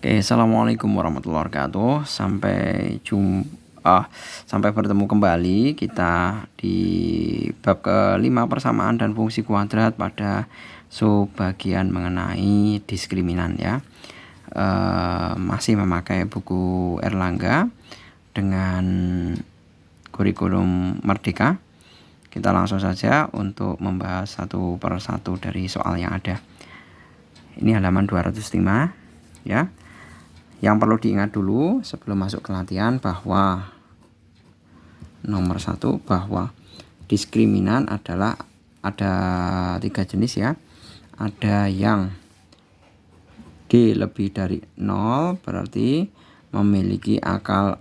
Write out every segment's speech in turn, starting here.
Oke, assalamualaikum warahmatullahi wabarakatuh. Sampai bertemu kembali kita di bab ke-5 persamaan dan fungsi kuadrat pada subbagian mengenai diskriminan ya. Masih memakai buku Erlangga dengan kurikulum Merdeka. Kita langsung saja untuk membahas satu per satu dari soal yang ada. Ini halaman 205 ya. Yang perlu diingat dulu sebelum masuk ke latihan bahwa nomor 1 bahwa diskriminan adalah ada 3 jenis ya. Ada yang D lebih dari 0 berarti memiliki akar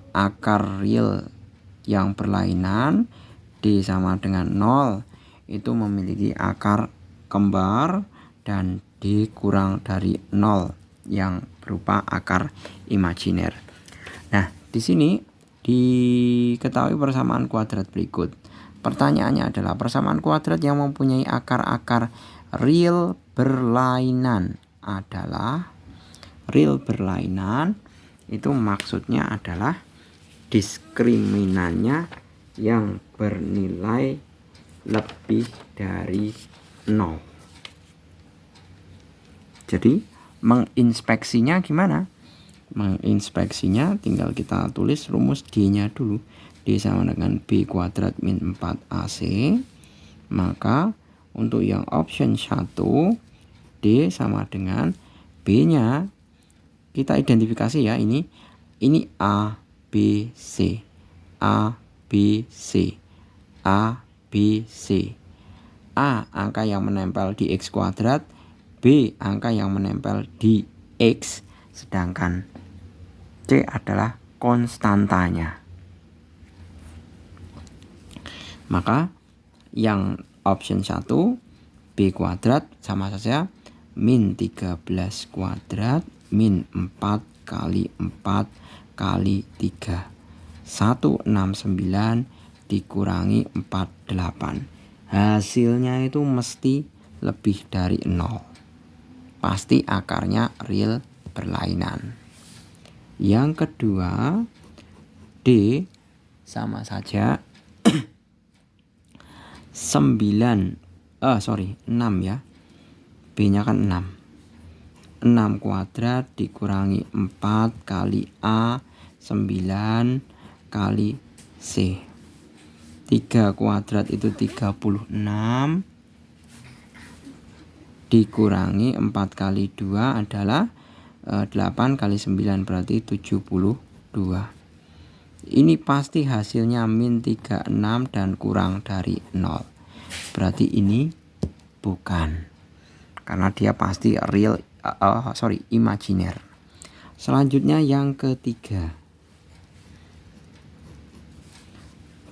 real yang berlainan. D sama dengan 0 itu memiliki akar kembar, dan D kurang dari 0 yang berupa akar imajiner. Nah, di sini diketahui persamaan kuadrat berikut. Pertanyaannya adalah persamaan kuadrat yang mempunyai akar-akar real berlainan adalah real berlainan itu maksudnya adalah diskriminannya yang bernilai lebih dari 0. Jadi menginspeksinya gimana? Menginspeksinya tinggal kita tulis rumus D-nya dulu. D sama dengan B kuadrat min 4AC. Maka untuk yang option 1 D sama dengan B-nya kita identifikasi ya, ini A, B, C, A, B, C, A, B, C. A angka yang menempel di X kuadrat, B angka yang menempel di X, sedangkan C adalah konstantanya. Maka yang option 1 B kuadrat sama saja min 13 kuadrat min 4 kali 4 kali 3 169 dikurangi 48. Hasilnya itu mesti lebih dari 0. Pasti akarnya real berlainan. Yang kedua, D sama saja 6 ya. B-nya kan 6. 6 kuadrat dikurangi 4 kali A, 9 kali C. 3 kuadrat itu 36 dikurangi 4 kali 2 adalah 8 kali 9 berarti 72. Ini pasti hasilnya min 36 dan kurang dari 0. Berarti ini bukan, karena dia pasti real imajiner. Selanjutnya yang ketiga,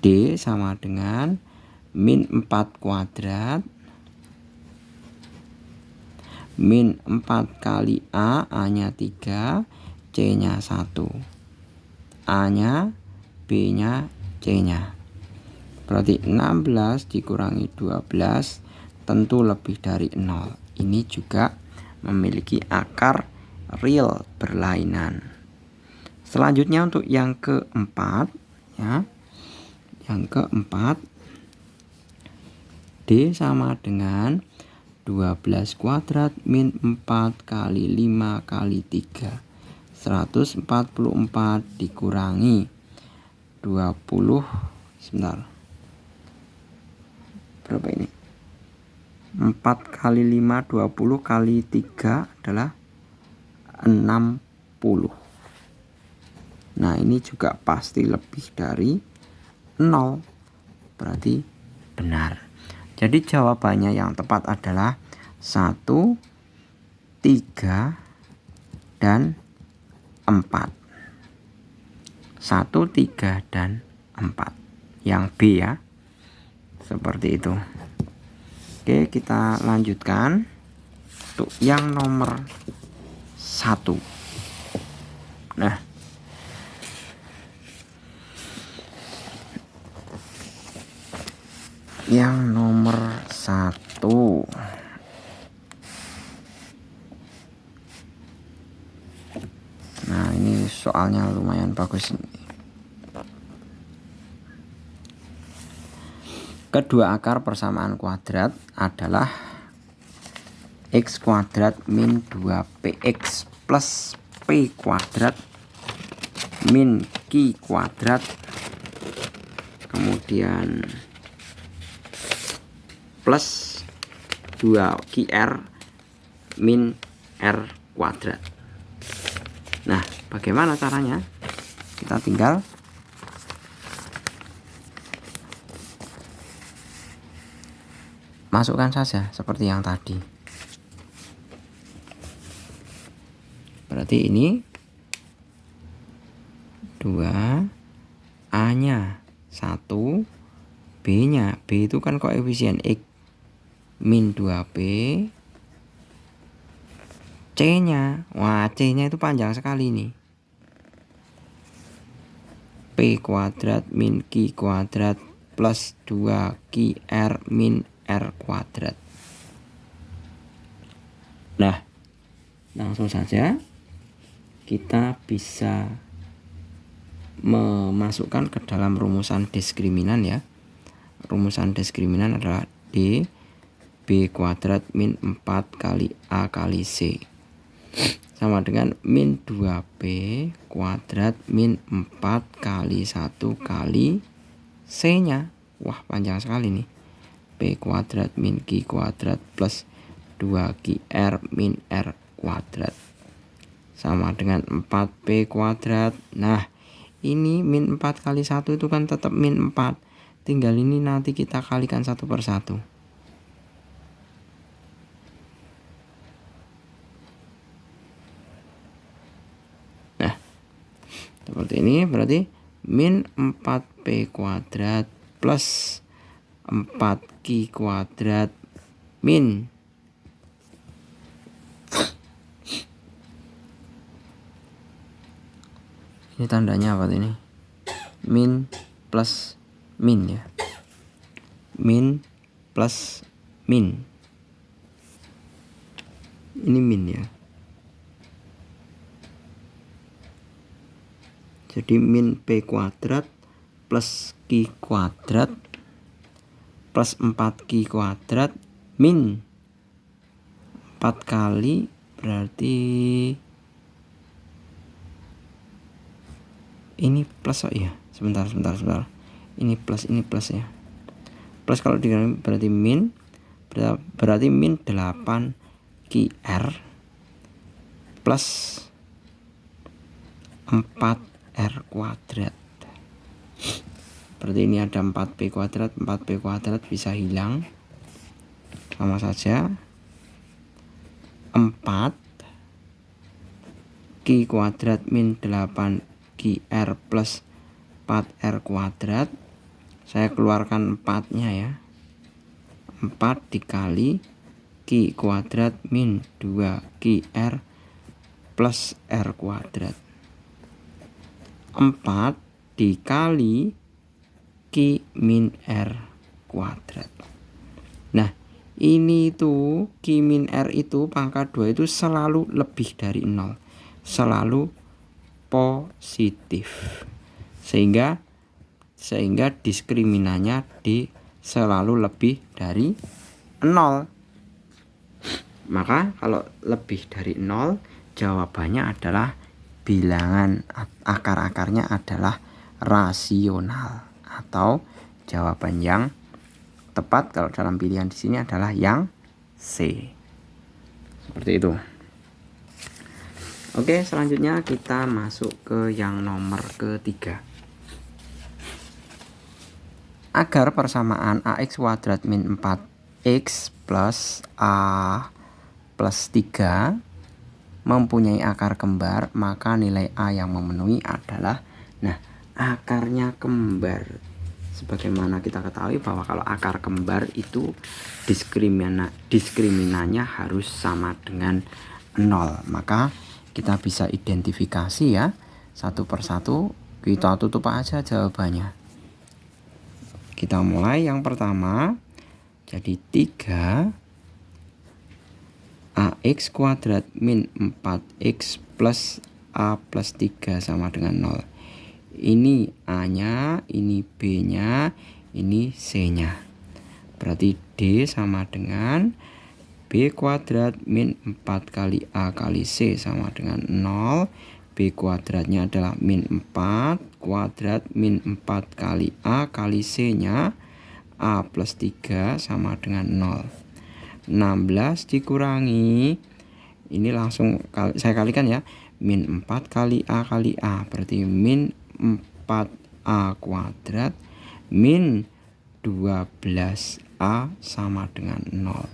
D sama dengan min 4 kuadrat min 4 kali A, A-nya 3, C-nya 1. A-nya, B-nya, C-nya. Berarti 16 dikurangi 12 tentu lebih dari 0. Ini juga memiliki akar real berlainan. Selanjutnya untuk yang keempat ya. Yang keempat, D sama dengan 12 kuadrat min 4 kali 5 kali 3 144 dikurangi 20 berapa ini? 4 kali 5 20 kali 3 adalah 60. Nah, ini juga pasti lebih dari 0. Berarti benar. Jadi jawabannya yang tepat adalah 1, 3, dan 4. 1, 3, dan 4. Yang B ya. Seperti itu. Oke, kita lanjutkan untuk yang nomor 1. Nah, yang nomor 1 Nah, ini soalnya lumayan bagus. Kedua akar persamaan kuadrat adalah x kuadrat min 2px plus p kuadrat min q kuadrat, kemudian plus 2qr min r kuadrat. Nah, bagaimana caranya? Kita tinggal masukkan saja seperti yang tadi. Berarti ini 2, A-nya 1, B-nya, B itu kan koefisien X, min 2P, C-nya, wah C-nya itu panjang sekali nih, P kuadrat min Q kuadrat plus 2QR min R kuadrat. Nah, langsung saja kita bisa memasukkan ke dalam rumusan diskriminan ya. Rumusan diskriminan adalah D B kuadrat min 4 kali A kali C sama dengan min 2B kuadrat min 4 kali 1 kali C nya. Wah, panjang sekali nih. P kuadrat min Q kuadrat plus 2QR min R kuadrat sama dengan 4P kuadrat. Nah, ini min 4 kali 1 itu kan tetap min 4. Tinggal ini nanti kita kalikan satu per satu. Nah, seperti ini berarti min 4P kuadrat plus 4Q kuadrat min ini tandanya apa ini? Min plus min ya. Min plus min. Ini min ya. Jadi min P kuadrat plus Q kuadrat plus 4Q kuadrat min 4 kali berarti ini plus, oh iya, sebentar. Ini plus ya. Plus kalau dikali berarti min, berarti min 8 QR plus 4 R kuadrat. Berarti ini ada 4P kuadrat, 4P kuadrat bisa hilang. Sama saja 4 Q kuadrat min 8 QR plus 4R kuadrat. Saya keluarkan 4-nya ya. 4 dikali Q kuadrat min 2QR plus R kuadrat. 4 dikali Q min R kuadrat. Nah, ini tuh Q min R itu pangkat 2 itu selalu lebih dari 0. Selalu positif. Sehingga diskriminannya selalu lebih dari 0. Maka kalau lebih dari 0, jawabannya adalah bilangan akar-akarnya adalah rasional, atau jawaban yang tepat kalau dalam pilihan di sini adalah yang C. Seperti itu. Oke, selanjutnya kita masuk ke yang nomor ketiga. Agar persamaan AX kuadrat min 4X plus A plus 3 mempunyai akar kembar, maka nilai A yang memenuhi adalah, nah, akarnya kembar. Sebagaimana kita ketahui bahwa kalau akar kembar itu diskriminannya harus sama dengan 0. Maka kita bisa identifikasi ya, satu persatu. Kita tutup aja jawabannya. Kita mulai yang pertama. Jadi 3 AX kuadrat min 4X plus A plus 3 sama dengan 0. Ini A-nya, ini B-nya, ini C-nya. Berarti D sama dengan B kuadrat min 4 kali A kali C sama dengan 0. B kuadratnya adalah min 4 kuadrat min 4 kali A kali C-nya. A plus 3 sama dengan 0. 16 dikurangi, ini langsung saya kalikan ya, min 4 kali A kali A, berarti min 4A kuadrat min 12A sama dengan 0.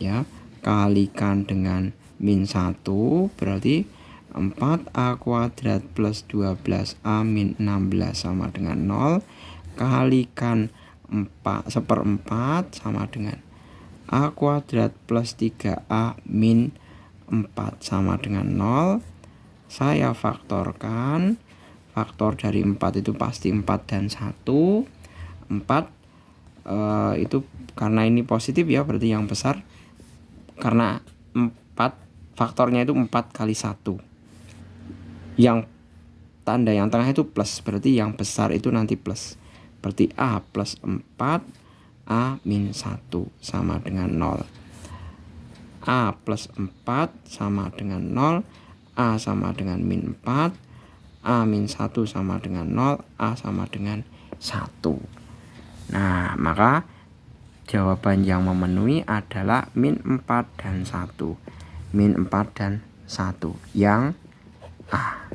Ya, kalikan dengan min 1, berarti 4A kuadrat plus 12A min 16 sama dengan 0. Kalikan 4/4 sama dengan A kuadrat plus 3A min 4 sama dengan 0. Saya faktorkan. Faktor dari 4 itu pasti 4 dan 1. 4 itu karena ini positif ya, berarti yang besar. Karena 4 faktornya itu 4 kali 1. Yang tanda yang tengah itu plus, berarti yang besar itu nanti plus. Berarti A plus 4, A min 1 sama dengan 0. A plus 4 sama dengan 0, A sama dengan min 4, A min 1 sama dengan 0, A sama dengan 1. Nah, maka jawaban yang memenuhi adalah min 4 dan 1. Min 4 dan 1 yang A.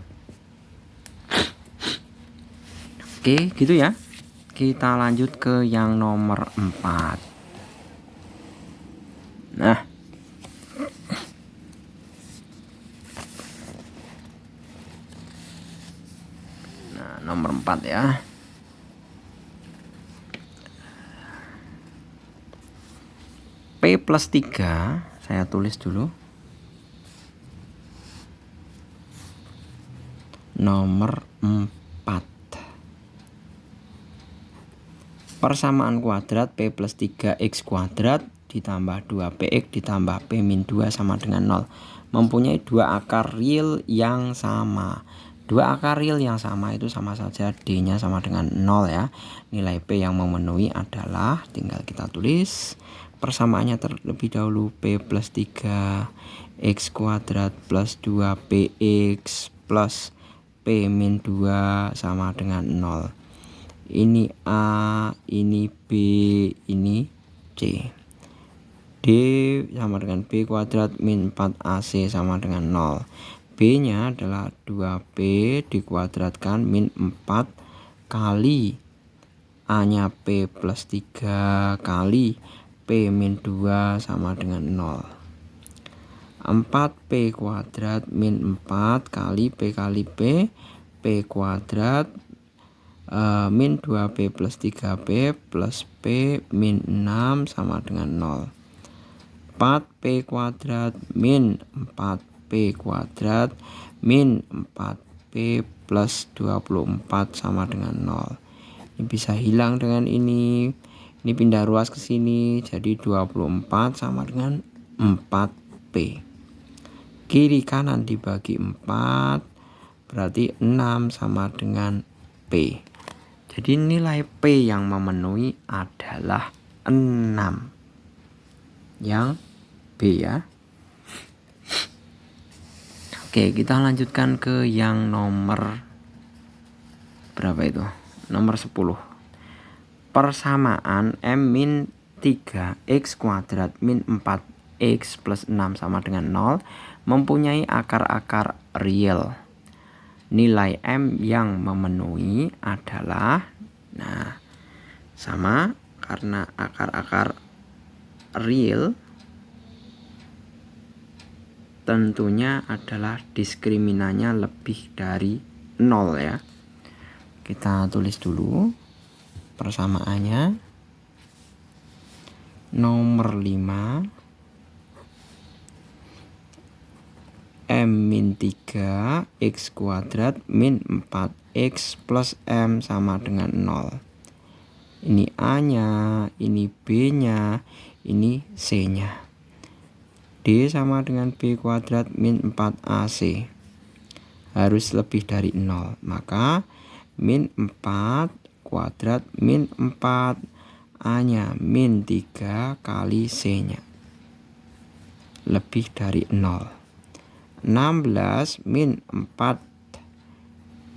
Oke, gitu ya. Kita lanjut ke yang nomor 4. Nah, nomor 4 ya. P plus 3, saya tulis dulu. Nomor 4. Persamaan kuadrat P plus 3X kuadrat ditambah 2PX ditambah P min 2 sama dengan 0. Mempunyai dua akar real yang sama. Dua akar real yang sama itu sama saja D-nya sama dengan 0 ya. Nilai P yang memenuhi adalah, tinggal kita tulis persamaannya terlebih dahulu. P plus 3X kuadrat plus 2PX plus P min 2 sama dengan 0. Ini A, ini B, ini C. D sama dengan B kuadrat min 4AC sama dengan 0. B-nya adalah 2B dikuadratkan min 4 kali A-nya P plus 3 kali P min 2 sama dengan 0. 4P kuadrat min 4 kali P P kuadrat min 2P plus 3P plus P min 6 sama dengan 0. 4P kuadrat min 4P kuadrat min 4P plus 24 sama dengan 0. Ini bisa hilang dengan ini. Ini pindah ruas ke sini, jadi 24 sama dengan 4P. Kiri kanan dibagi 4, berarti 6 sama dengan P. Jadi nilai P yang memenuhi adalah 6. Yang B ya. Oke, kita lanjutkan ke yang nomor berapa itu? Nomor 10. Persamaan M min 3X kuadrat min 4X plus 6 sama dengan 0 mempunyai akar-akar real. Nilai M yang memenuhi adalah, nah, sama, karena akar-akar real tentunya adalah diskriminannya lebih dari 0 ya. Kita tulis dulu persamaannya. Nomor 5, M min 3 X kuadrat min 4X plus M sama dengan 0. Ini A nya, ini B nya, ini C nya. D sama dengan B kuadrat min 4AC. Harus lebih dari 0. Maka min 4 kuadrat min 4 A-nya min 3 kali C-nya. Lebih dari 0. 16 min 4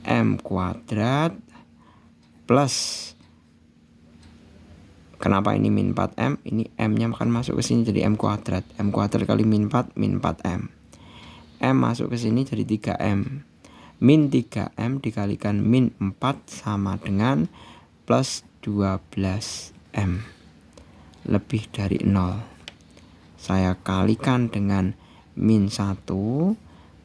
M kuadrat plus, kenapa ini min 4M? Ini M-nya akan masuk ke sini jadi M kuadrat. M kuadrat kali min 4M. M masuk ke sini jadi 3M. Min 3M dikalikan min 4 sama dengan plus 12M. Lebih dari 0. Saya kalikan dengan min 1,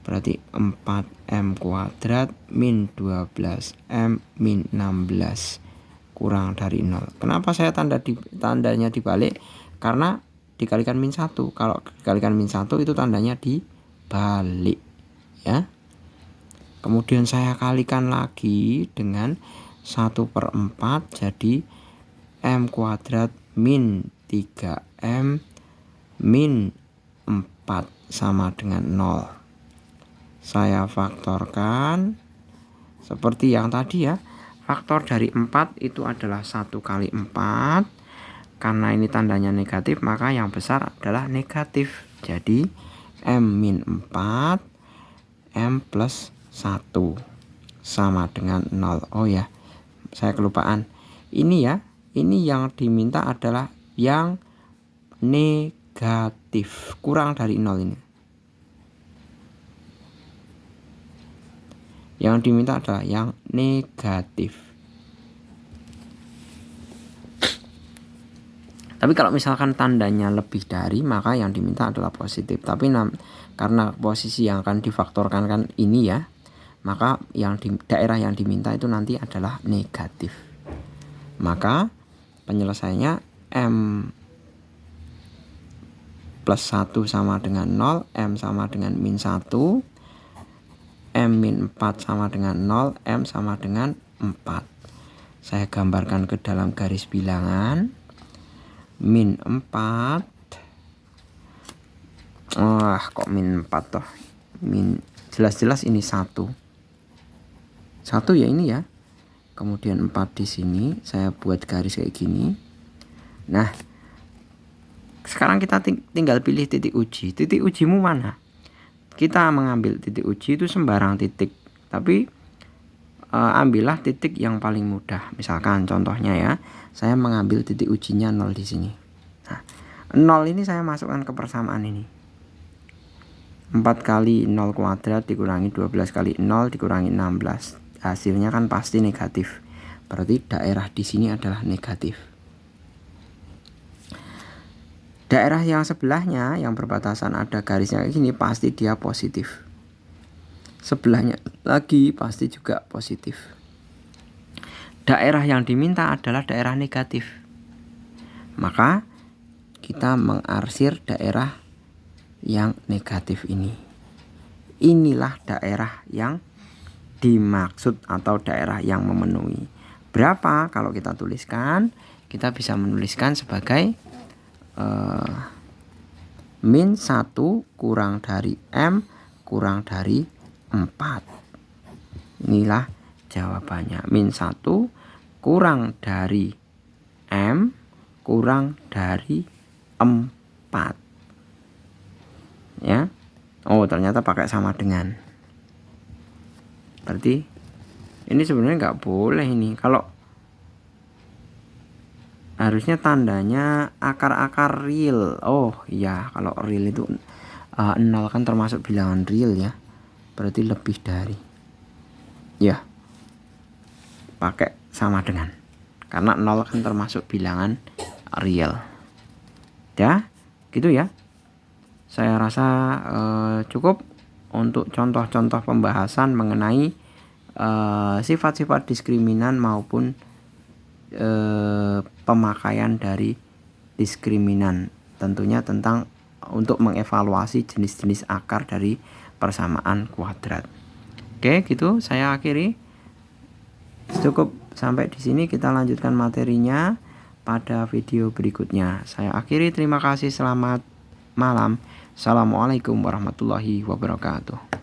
berarti 4M kuadrat min 12M min 16 kurang dari 0. Kenapa saya tandanya dibalik? Karena dikalikan min 1. Kalau dikalikan min 1 itu tandanya dibalik, ya. Kemudian saya kalikan lagi dengan 1/4, jadi M kuadrat min 3M min 4 sama dengan 0. Saya faktorkan seperti yang tadi ya. Faktor dari 4 itu adalah 1 kali 4. Karena ini tandanya negatif, maka yang besar adalah negatif. Jadi M min 4 M plus 1 sama dengan 0. Oh ya, saya kelupaan. Ini ya, ini yang diminta adalah yang negatif, kurang dari 0 ini. Yang diminta adalah yang negatif. Tapi kalau misalkan tandanya lebih dari, maka yang diminta adalah positif. Tapi karena posisi yang akan difaktorkan kan ini ya, maka yang daerah yang diminta itu nanti adalah negatif. Maka penyelesaiannya M plus 1 sama dengan 0, M sama dengan min 1, M min 4 sama dengan 0, M sama dengan 4. Saya gambarkan ke dalam garis bilangan. Min 4. Kok min 4 toh? Jelas-jelas ini 1. 1 ya ini ya. Kemudian 4 di sini, saya buat garis kayak gini. Nah, sekarang kita tinggal pilih titik uji. Titik ujimu mana? Kita mengambil titik uji itu sembarang titik, tapi ambillah titik yang paling mudah. Misalkan contohnya ya, saya mengambil titik ujinya 0 di sini. Nah, 0 ini saya masukkan ke persamaan ini. 4 kali 0 kuadrat dikurangi 12 kali 0 dikurangi 16. Hasilnya kan pasti negatif. Berarti daerah di sini adalah negatif. Daerah yang sebelahnya yang berbatasan ada garisnya kayak gini, pasti dia positif. Sebelahnya lagi pasti juga positif. Daerah yang diminta adalah daerah negatif. Maka kita mengarsir daerah yang negatif ini. Inilah daerah yang dimaksud atau daerah yang memenuhi. Berapa kalau kita tuliskan? Kita bisa menuliskan sebagai min 1 kurang dari M kurang dari 4. Inilah jawabannya. Min 1 kurang dari M kurang dari 4. Ya. Oh, ternyata pakai sama dengan. Berarti ini sebenarnya nggak boleh ini. Kalau harusnya tandanya akar-akar real. Oh iya, kalau real itu 0 kan termasuk bilangan real ya. Berarti lebih dari. Ya. Pakai sama dengan. Karena 0 kan termasuk bilangan real. Ya, gitu ya. Saya rasa cukup untuk contoh-contoh pembahasan mengenai sifat-sifat diskriminan maupun pemakaian dari diskriminan, tentunya tentang untuk mengevaluasi jenis-jenis akar dari persamaan kuadrat. Oke, gitu saya akhiri. Cukup sampai di sini, kita lanjutkan materinya pada video berikutnya. Saya akhiri, terima kasih, selamat malam. Assalamualaikum warahmatullahi wabarakatuh.